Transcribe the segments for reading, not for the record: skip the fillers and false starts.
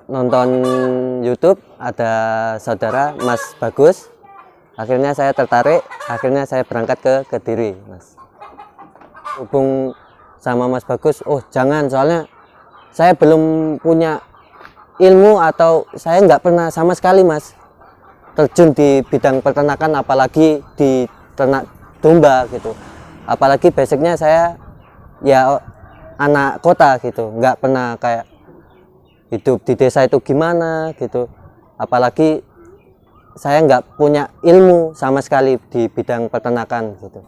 nonton YouTube ada saudara Mas Bagus, akhirnya saya tertarik, akhirnya saya berangkat ke Kediri, Mas. Hubung sama Mas Bagus, oh jangan, soalnya saya belum punya ilmu atau saya nggak pernah sama sekali, Mas, terjun di bidang peternakan, apalagi di ternak domba gitu. Apalagi basicnya saya ya anak kota gitu, nggak pernah kayak hidup di desa itu gimana gitu. Apalagi saya nggak punya ilmu sama sekali di bidang peternakan gitu.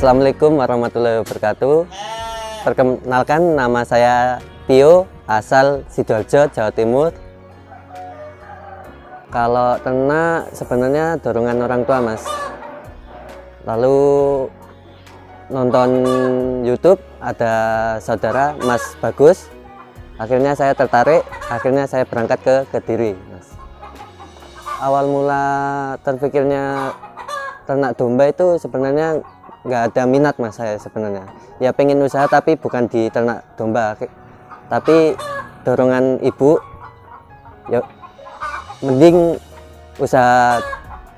Assalamualaikum warahmatullahi wabarakatuh. Perkenalkan, nama saya Tio, asal Sidoarjo, Jawa Timur. Kalau ternak sebenarnya dorongan orang tua, Mas. Lalu nonton YouTube ada saudara Mas Bagus, akhirnya saya tertarik, akhirnya saya berangkat ke Kediri, Mas. Awal mula terpikirnya ternak domba itu sebenarnya nggak ada minat, Mas. Saya sebenarnya ya pengen usaha tapi bukan di ternak domba, tapi dorongan ibu ya mending usaha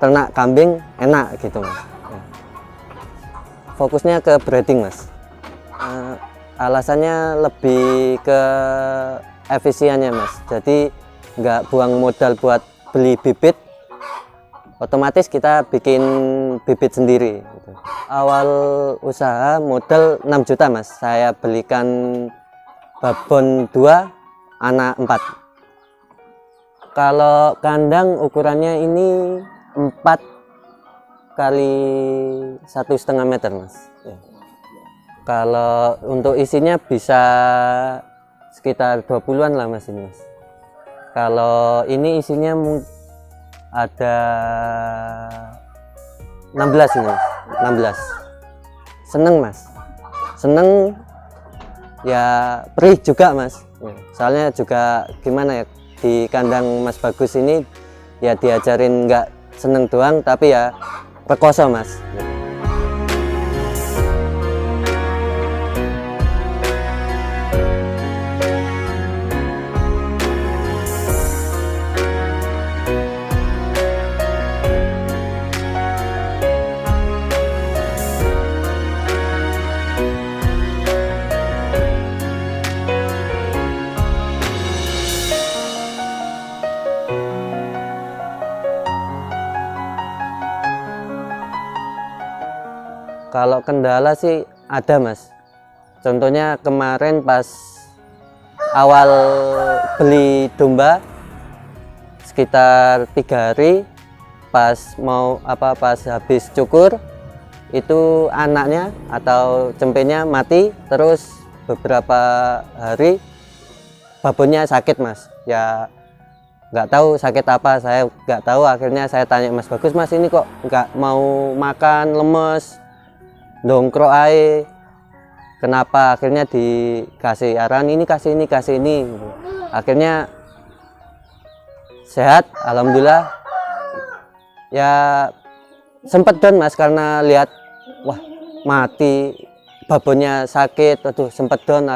ternak kambing enak gitu, Mas. Fokusnya ke breeding, Mas. Alasannya lebih ke efisiennya, Mas. Jadi nggak buang modal buat beli bibit, otomatis kita bikin bibit sendiri gitu. Awal usaha modal 6 juta, Mas. Saya belikan babon 2, anak 4. Kalau kandang ukurannya ini 4 kali 1,5 meter, Mas. Kalau untuk isinya bisa sekitar 20-an lah, Mas, ini, Mas. Kalau ini isinya ada 16 ini, Mas. 16. Seneng, Mas. Seneng ya, perih juga, Mas. Soalnya juga gimana ya, di kandang Mas Bagus ini ya diajarin nggak seneng doang tapi ya rekoso, Mas. Kalau kendala sih ada, Mas. Contohnya kemarin pas awal beli domba sekitar 3 hari, pas habis cukur itu anaknya atau cempenya mati, terus beberapa hari babonnya sakit, Mas. Ya nggak tahu sakit apa, saya nggak tahu. Akhirnya saya tanya Mas Bagus, Mas ini kok nggak mau makan, lemes, dongkrok aja, kenapa? Akhirnya dikasih arahan, ini kasih ini, kasih ini. Akhirnya sehat, alhamdulillah. Ya sempet down, Mas, karena lihat wah mati, babonnya sakit, aduh sempet down.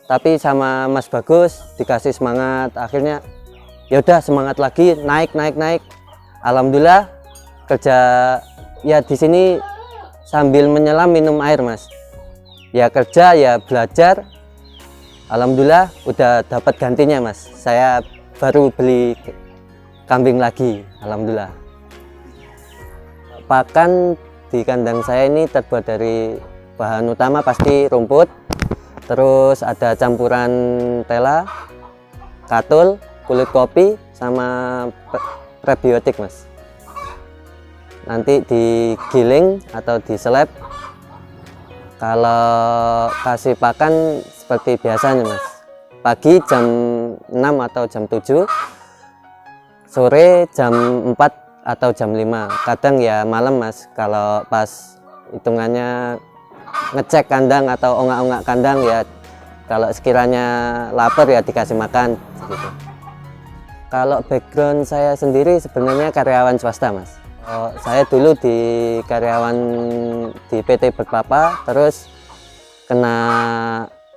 Tapi sama Mas Bagus dikasih semangat, akhirnya ya udah semangat lagi, naik. Alhamdulillah kerja ya di sini sambil menyelam minum air, Mas. Ya kerja ya belajar, alhamdulillah udah dapat gantinya, Mas. Saya baru beli kambing lagi, alhamdulillah. Pakan di kandang saya ini terbuat dari bahan utama pasti rumput, terus ada campuran tela, katul, kulit kopi, sama prebiotik, Mas. Nanti digiling atau diseleb. Kalau kasih pakan seperti biasanya, Mas. pagi jam 6 atau jam 7, sore jam 4 atau jam 5. Kadang ya malam Mas, kalau pas hitungannya ngecek kandang atau ongak-ongak kandang ya, kalau sekiranya lapar ya dikasih makan gitu. Kalau background saya sendiri sebenarnya karyawan swasta Mas. Saya dulu di karyawan di PT Berpapa, terus kena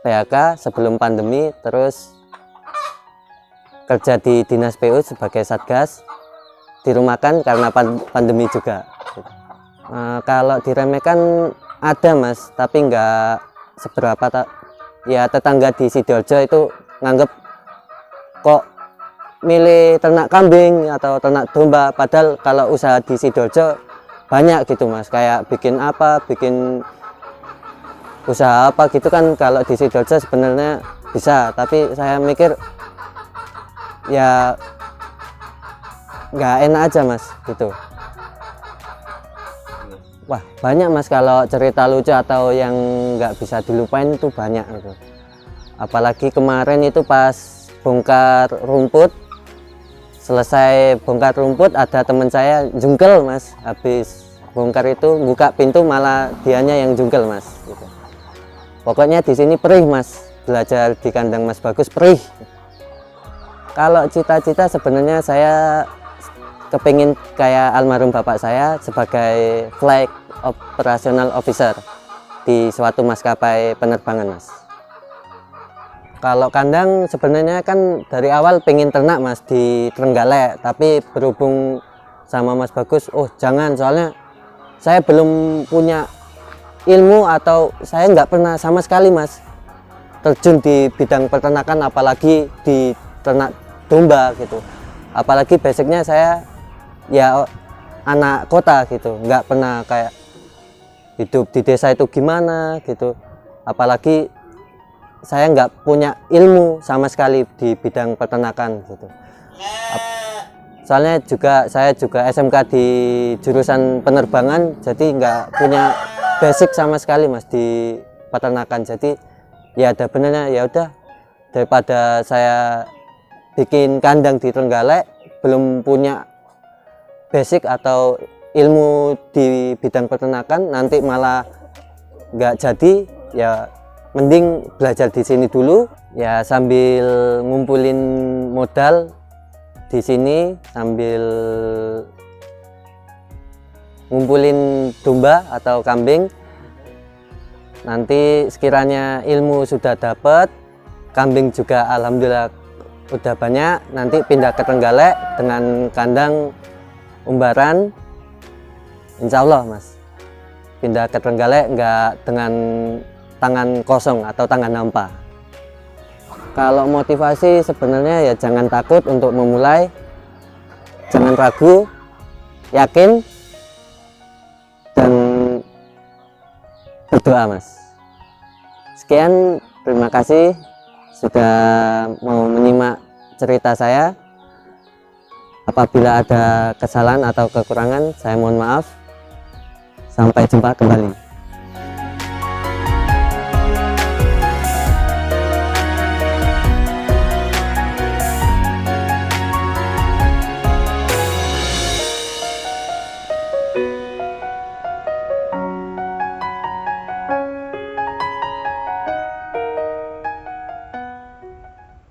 PHK sebelum pandemi, terus kerja di Dinas PU sebagai Satgas, dirumahkan karena pandemi juga. Kalau diremehkan ada Mas, tapi nggak seberapa. Ya tetangga di Sidoarjo itu nganggep kok milih ternak kambing atau ternak domba, padahal kalau usaha di Sidoarjo banyak gitu Mas, kayak bikin usaha apa gitu kan. Kalau di Sidoarjo sebenarnya bisa, tapi saya mikir ya nggak enak aja Mas gitu. Wah banyak Mas, kalau cerita lucu atau yang nggak bisa dilupain itu banyak gitu. Apalagi kemarin itu pas bongkar rumput, selesai bongkar rumput ada teman saya jungkel Mas, habis bongkar itu buka pintu malah dianya yang jungkel Mas gitu. Pokoknya di sini perih Mas, belajar di kandang Mas Bagus perih. Kalau cita-cita sebenarnya saya kepingin kayak almarhum bapak saya sebagai flight operational officer di suatu maskapai penerbangan Mas. Kalau kandang sebenarnya kan dari awal pengen ternak Mas di Trenggalek, tapi berhubung sama Mas Bagus, oh jangan, soalnya saya belum punya ilmu atau saya nggak pernah sama sekali Mas terjun di bidang peternakan, apalagi di ternak domba gitu. Apalagi basicnya saya ya anak kota gitu, nggak pernah kayak hidup di desa itu gimana gitu. Apalagi saya nggak punya ilmu sama sekali di bidang peternakan gitu. Soalnya saya juga SMK di jurusan penerbangan, jadi nggak punya basic sama sekali Mas di peternakan. Jadi ya ada benernya, ya udah daripada saya bikin kandang di Trenggalek belum punya basic atau ilmu di bidang peternakan, nanti malah nggak jadi, ya mending belajar di sini dulu ya, sambil ngumpulin modal di sini, sambil ngumpulin domba atau kambing. Nanti sekiranya ilmu sudah dapat, kambing juga alhamdulillah udah banyak, nanti pindah ke Trenggalek dengan kandang umbaran, insya Allah Mas, pindah ke Trenggalek nggak dengan tangan kosong atau tangan hampa. Kalau motivasi sebenarnya ya jangan takut untuk memulai, jangan ragu, yakin, dan berdoa Mas. Sekian, terima kasih sudah mau menyimak cerita saya. Apabila ada kesalahan atau kekurangan, saya mohon maaf. Sampai jumpa kembali.